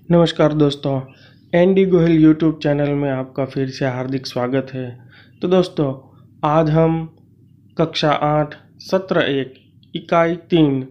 नमस्कार दोस्तों, ND Gohil YouTube channel में आपका फिर से हार्दिक स्वागत है। तो दोस्तों, आज हम कक्षा 8 सत्र 1 इकाई 3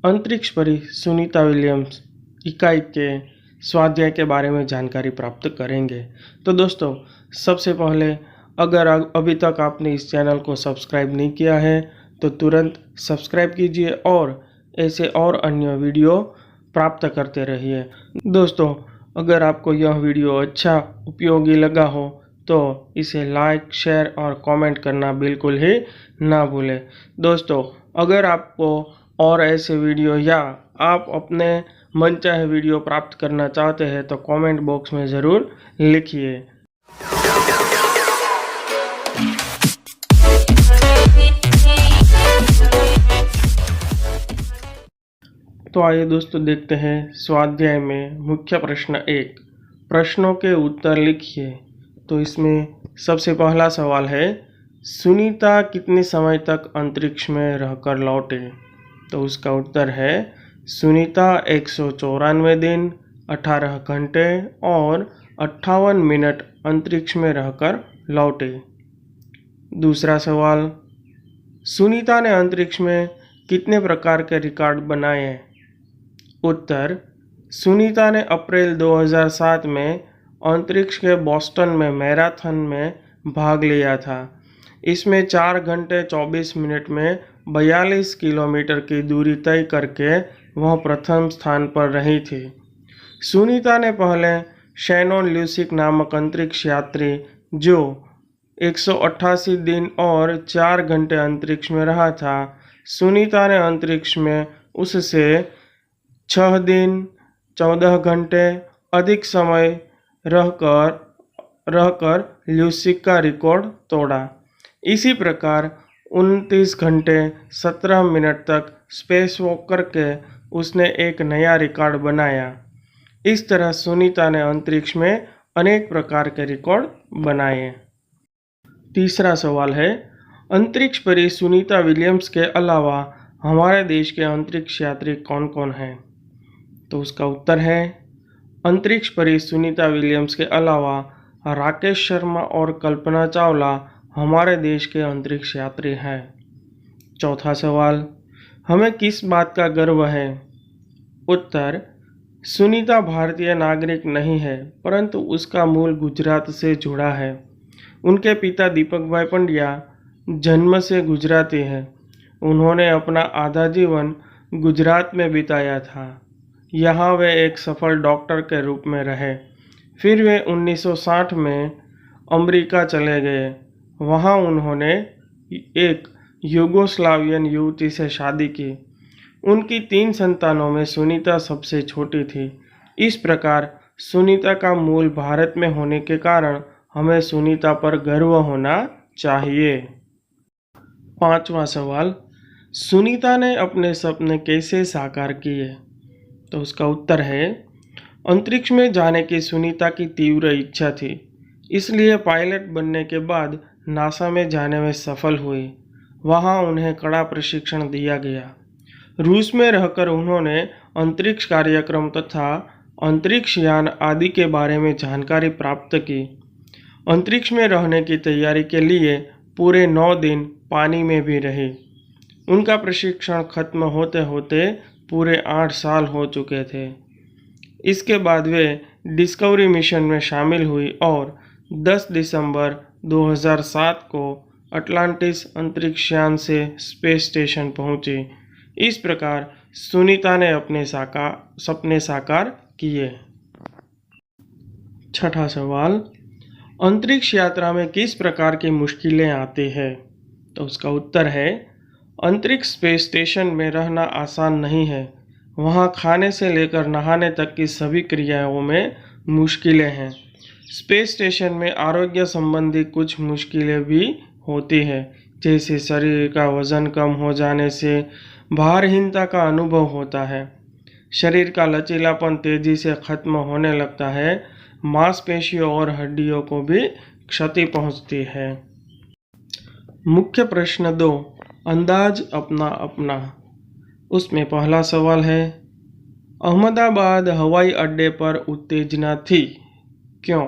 अंतरिक्ष परी सुनीता विलियम्स इकाई के स्वाध्याय के बारे में जानकारी प्राप्त करेंगे। तो दोस्तों, सबसे पहले अगर अभी तक आपने इस चैनल को सब्सक्राइब नहीं किया है तो तुरंत सब्सक्राइब कीजिए और ऐसे और अन्य वीडियो प्राप्त करते रहिए। दोस्तों, अगर आपको यह वीडियो अच्छा उपयोगी लगा हो तो इसे लाइक, शेयर और कमेंट करना बिल्कुल ही ना भूलें। दोस्तों, अगर आपको और ऐसे वीडियो या आप अपने मनचाहे वीडियो प्राप्त करना चाहते हैं तो कमेंट बॉक्स में ज़रूर लिखिए। तो आइए दोस्तों, देखते हैं स्वाध्याय में मुख्य प्रश्न 1, प्रश्नों के उत्तर लिखिए। तो इसमें सबसे पहला सवाल है, सुनीता कितने समय तक अंतरिक्ष में रहकर लौटे? तो उसका उत्तर है, सुनीता 194 दिन, 18 घंटे और 58 मिनट अंतरिक्ष में रहकर लौटे। दूसरा सवाल, सुनीता ने अंतरिक्ष में कितने प्रकार के रिकॉर्ड बनाए? उत्तर, सुनीता ने अप्रैल 2007 में अंतरिक्ष के बोस्टन में मैराथन में भाग लिया था। इसमें 4 घंटे 24 मिनट में 42 किलोमीटर की दूरी तय करके वह प्रथम स्थान पर रही थी। सुनीता ने पहले शैनोन ल्यूसिक नामक अंतरिक्ष यात्री जो 188 दिन और 4 घंटे अंतरिक्ष में रहा था, सुनीता ने अंतरिक्ष में उससे 6 दिन 14 घंटे अधिक समय रहकर ल्यूसिक का रिकॉर्ड तोड़ा। इसी प्रकार 29 घंटे 17 मिनट तक स्पेस वॉक करके उसने एक नया रिकॉर्ड बनाया। इस तरह सुनीता ने अंतरिक्ष में अनेक प्रकार के रिकॉर्ड बनाए। तीसरा सवाल है, अंतरिक्ष परी सुनीता विलियम्स के अलावा हमारे देश के अंतरिक्ष यात्री कौन कौन हैं? तो उसका उत्तर है, अंतरिक्ष परी सुनीता विलियम्स के अलावा राकेश शर्मा और कल्पना चावला हमारे देश के अंतरिक्ष यात्री हैं। चौथा सवाल, हमें किस बात का गर्व है? उत्तर, सुनीता भारतीय नागरिक नहीं है परंतु उसका मूल गुजरात से जुड़ा है। उनके पिता दीपक भाई पंड्या जन्म से गुजराती हैं। उन्होंने अपना आधा जीवन गुजरात में बिताया था। यहाँ वे एक सफल डॉक्टर के रूप में रहे। फिर वे 1960 में अमेरिका चले गए। वहाँ उन्होंने एक यूगोस्लावियन युवती से शादी की। उनकी 3 संतानों में सुनीता सबसे छोटी थी। इस प्रकार सुनीता का मूल भारत में होने के कारण हमें सुनीता पर गर्व होना चाहिए। पांचवा सवाल, सुनीता ने अपने सपने कैसे साकार किए? तो उसका उत्तर है, अंतरिक्ष में जाने की सुनीता की तीव्र इच्छा थी, इसलिए पायलट बनने के बाद नासा में जाने में सफल हुई। वहां उन्हें कड़ा प्रशिक्षण दिया गया। रूस में रहकर उन्होंने अंतरिक्ष कार्यक्रम तथा अंतरिक्ष यान आदि के बारे में जानकारी प्राप्त की। अंतरिक्ष में रहने की तैयारी के लिए पूरे 9 दिन पानी में भी रही। उनका प्रशिक्षण खत्म होते होते पूरे 8 साल हो चुके थे। इसके बाद वे डिस्कवरी मिशन में शामिल हुई और 10 दिसंबर 2007 को अटलांटिस अंतरिक्ष यान से स्पेस स्टेशन पहुंची। इस प्रकार सुनीता ने अपने सपने साकार किए। छठा सवाल, अंतरिक्ष यात्रा में किस प्रकार की मुश्किलें आती हैं? तो उसका उत्तर है, अंतरिक्ष स्पेस स्टेशन में रहना आसान नहीं है। वहाँ खाने से लेकर नहाने तक की सभी क्रियाओं में मुश्किलें हैं। स्पेस स्टेशन में आरोग्य संबंधी कुछ मुश्किलें भी होती हैं, जैसे शरीर का वजन कम हो जाने से भारहीनता का अनुभव होता है। शरीर का लचीलापन तेजी से खत्म होने लगता है। मांसपेशियों और हड्डियों को भी क्षति पहुंचती है। मुख्य प्रश्न 2, अंदाज अपना अपना। उसमें पहला सवाल है, अहमदाबाद हवाई अड्डे पर उत्तेजना थी, क्यों?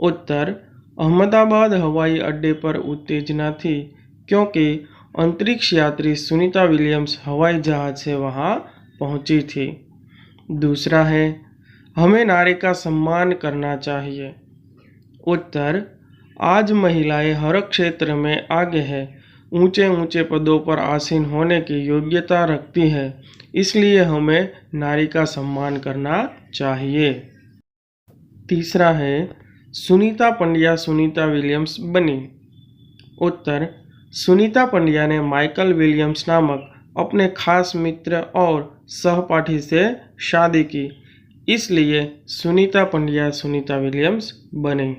उत्तर, अहमदाबाद हवाई अड्डे पर उत्तेजना थी क्योंकि अंतरिक्ष यात्री सुनीता विलियम्स हवाई जहाज से वहां पहुंची थी। दूसरा है, हमें नारी का सम्मान करना चाहिए। उत्तर, आज महिलाएं हर क्षेत्र में आगे है, ऊंचे ऊंचे पदों पर आसीन होने की योग्यता रखती है, इसलिए हमें नारी का सम्मान करना चाहिए। तीसरा है, सुनीता पंड्या सुनीता विलियम्स बनी। उत्तर, सुनीता पंड्या ने माइकल विलियम्स नामक अपने खास मित्र और सहपाठी से शादी की, इसलिए सुनीता पंड्या सुनीता विलियम्स बनी।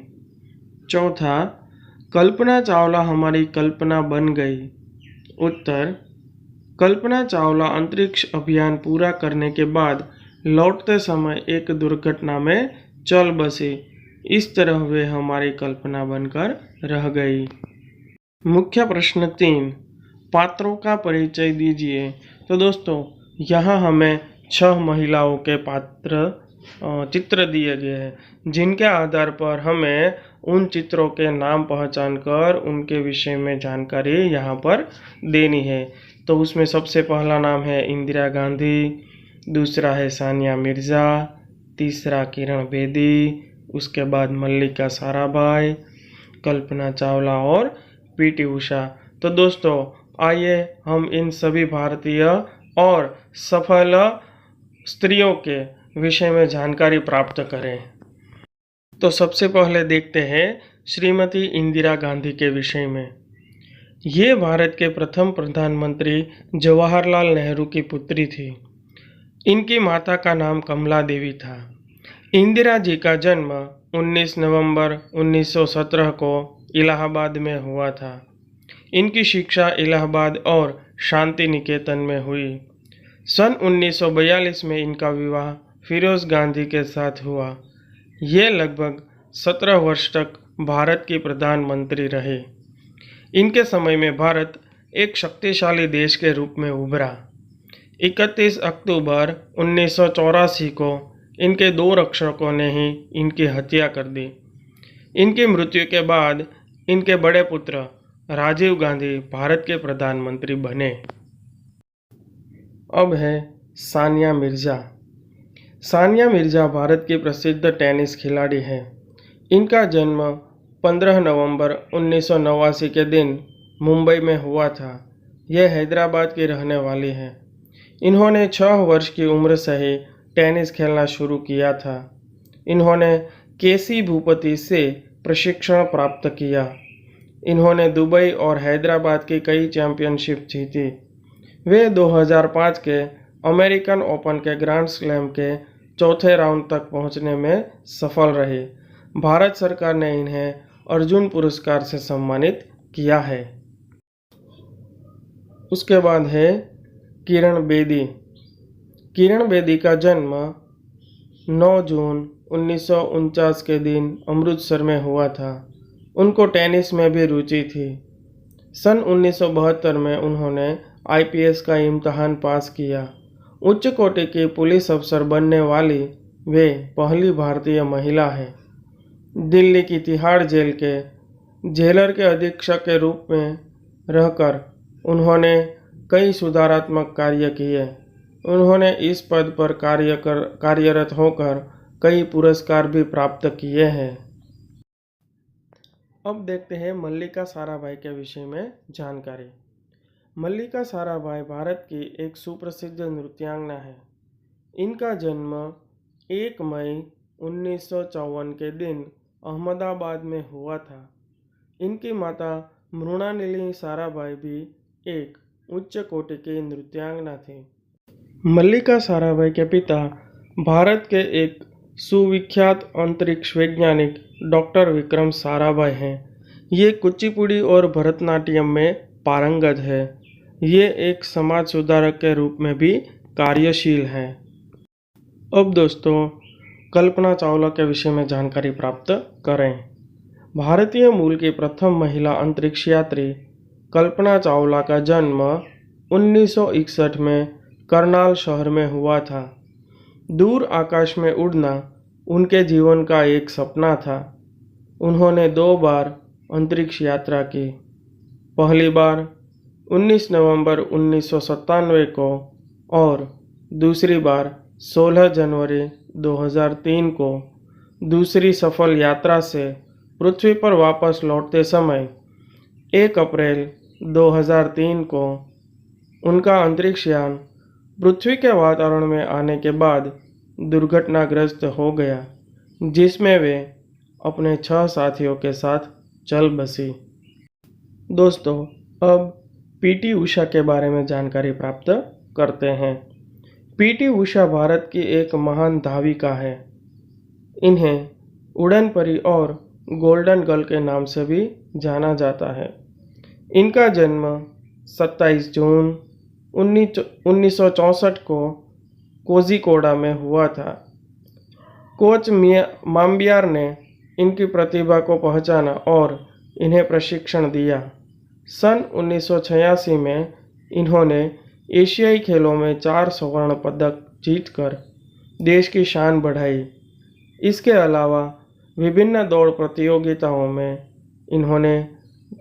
चौथा, कल्पना चावला हमारी कल्पना बन गई। उत्तर, कल्पना चावला अंतरिक्ष अभियान पूरा करने के बाद लौटते समय एक दुर्घटना में चल बसी, इस तरह वे हमारी कल्पना बनकर रह गई। मुख्य प्रश्न 3, पात्रों का परिचय दीजिए। तो दोस्तों, यहाँ हमें 6 महिलाओं के चित्र दिए गए हैं, जिनके आधार पर हमें उन चित्रों के नाम पहचान कर उनके विषय में जानकारी यहाँ पर देनी है। तो उसमें सबसे पहला नाम है इंदिरा गांधी, दूसरा है सानिया मिर्ज़ा, तीसरा किरण बेदी, उसके बाद मल्लिका साराभाई, कल्पना चावला और पीटी उषा। तो दोस्तों, आइए हम इन सभी भारतीय और सफल स्त्रियों के विषय में जानकारी प्राप्त करें। तो सबसे पहले देखते हैं श्रीमती इंदिरा गांधी के विषय में। ये भारत के प्रथम प्रधानमंत्री जवाहरलाल नेहरू की पुत्री थी। इनकी माता का नाम कमला देवी था। इंदिरा जी का जन्म 19 नवंबर 1917 को इलाहाबाद में हुआ था। इनकी शिक्षा इलाहाबाद और शांति निकेतन में हुई। सन 1942 में इनका विवाह फिरोज गांधी के साथ हुआ। ये लगभग 17 वर्ष तक भारत की प्रधानमंत्री रहे। इनके समय में भारत एक शक्तिशाली देश के रूप में उभरा। 31 अक्टूबर 1984 को इनके 2 रक्षकों ने ही इनकी हत्या कर दी। इनकी मृत्यु के बाद इनके बड़े पुत्र राजीव गांधी भारत के प्रधानमंत्री बने। अब है सानिया मिर्ज़ा। सानिया मिर्ज़ा भारत की प्रसिद्ध टेनिस खिलाड़ी है। इनका जन्म 15 नवंबर 1989 के दिन मुंबई में हुआ था। यह हैदराबाद की रहने वाली है। इन्होंने 6 वर्ष की उम्र से ही टेनिस खेलना शुरू किया था। इन्होंने केसी भूपति से प्रशिक्षण प्राप्त किया। इन्होंने दुबई और हैदराबाद की कई चैंपियनशिप जीती। वे 2005 के अमेरिकन ओपन के ग्रैंड स्लैम के चौथे राउंड तक पहुंचने में सफल रहे। भारत सरकार ने इन्हें अर्जुन पुरस्कार से सम्मानित किया है। उसके बाद है किरण बेदी। किरण बेदी का जन्म 9 जून 1949 के दिन अमृतसर में हुआ था। उनको टेनिस में भी रुचि थी। सन 1972 में उन्होंने आईपीएस का इम्तहान पास किया। उच्च कोटि की पुलिस अफसर बनने वाली वे पहली भारतीय महिला हैं। दिल्ली की तिहाड़ जेल के जेलर के अधीक्षक के रूप में रहकर उन्होंने कई सुधारात्मक कार्य किए। उन्होंने इस पद पर कार्यरत होकर कई पुरस्कार भी प्राप्त किए हैं। अब देखते हैं मल्लिका साराभाई के विषय में जानकारी। मल्लिका साराभाई भारत की एक सुप्रसिद्ध नृत्यांगना है। इनका जन्म 1 मई 1954 के दिन अहमदाबाद में हुआ था। इनकी माता मृणालिनी साराभाई भी एक उच्च कोटि की नृत्यांगना थी। मल्लिका साराभाई के पिता भारत के एक सुविख्यात अंतरिक्ष वैज्ञानिक डॉक्टर विक्रम साराभाई हैं। ये कुचिपुड़ी और भरतनाट्यम में पारंगत है। ये एक समाज सुधारक के रूप में भी कार्यशील हैं। अब दोस्तों, कल्पना चावला के विषय में जानकारी प्राप्त करें। भारतीय मूल की प्रथम महिला अंतरिक्ष यात्री कल्पना चावला का जन्म 1961 में करनाल शहर में हुआ था। दूर आकाश में उड़ना उनके जीवन का एक सपना था। उन्होंने 2 बार अंतरिक्ष यात्रा की। पहली बार 19 नवंबर 1997 को और दूसरी बार 16 जनवरी 2003 को। दूसरी सफल यात्रा से पृथ्वी पर वापस लौटते समय 1 अप्रैल 2003 को उनका अंतरिक्ष यान पृथ्वी के वातावरण में आने के बाद दुर्घटनाग्रस्त हो गया, जिसमें वे अपने 6 साथियों के साथ चल बसी। दोस्तों, अब पीटी उषा के बारे में जानकारी प्राप्त करते हैं। पीटी उषा भारत की एक महान धाविका है। इन्हें उड़न परी और गोल्डन गर्ल के नाम से भी जाना जाता है। इनका जन्म 27 जून 1964 को कोझिकोडा में हुआ था। कोच माम्बियार ने इनकी प्रतिभा को पहचाना और इन्हें प्रशिक्षण दिया। सन 1986 में इन्होंने एशियाई खेलों में 4 स्वर्ण पदक जीतकर देश की शान बढ़ाई। इसके अलावा विभिन्न दौड़ प्रतियोगिताओं में इन्होंने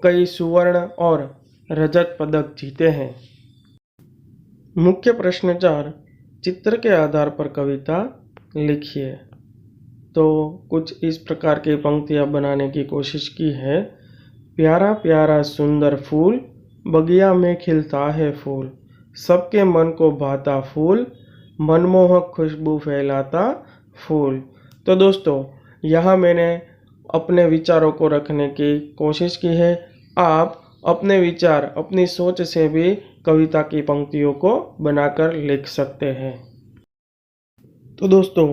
कई स्वर्ण और रजत पदक जीते हैं। मुख्य प्रश्न 4, चित्र के आधार पर कविता लिखिए। तो कुछ इस प्रकार की पंक्तियाँ बनाने की कोशिश की है। प्यारा प्यारा सुंदर फूल, बगिया में खिलता है फूल, सबके मन को भाता फूल, मनमोहक खुशबू फैलाता फूल। तो दोस्तों, यहाँ मैंने अपने विचारों को रखने की कोशिश की है। आप अपने विचार, अपनी सोच से भी कविता की पंक्तियों को बनाकर लिख सकते हैं। तो दोस्तों,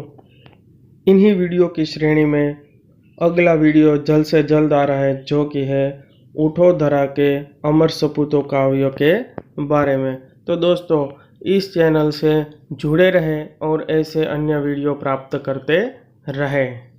इन्हीं वीडियो की श्रेणी में अगला वीडियो जल्द से जल्द आ रहा है, जो कि है उठो धरा के अमर सपूतों काव्यों के बारे में। तो दोस्तों, इस चैनल से जुड़े रहें और ऐसे अन्य वीडियो प्राप्त करते रहें।